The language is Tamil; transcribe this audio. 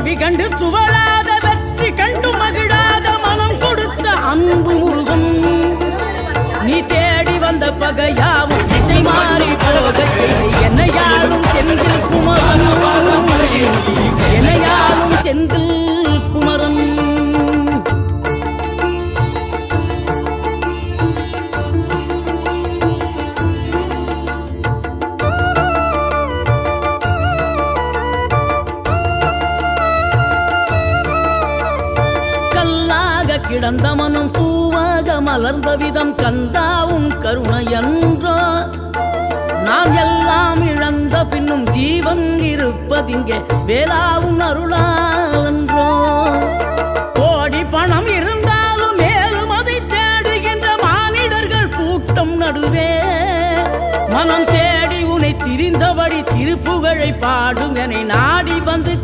தோல்வி கண்டு துவளாத வெற்றி கண்டு மகிழாத மனம் கொடுத்த அன்பு முருகன் நீ தேடி வந்த பகையாவும் திசை மாறி போக செய்து என்னையாளும் செந்தில் குமரன் என்னையாளும் செந்தில் குமரன் கிடந்த மனம் பூவாக மலர்ந்த விதம் கந்தாவும் கருணை என்றோ நாம் எல்லாம் இழந்த பின்னும் ஜீவன் இருப்பதிங்கே வேளாவும் அருளான்றோ கோடி பணம் இருந்தாலும் மேலும் அதை தேடுகின்ற மானிடர்கள் கூட்டம் நடுவே மனம் தேடி உனை திரிந்தபடி திருப்புகழை பாடும் என நாடி வந்து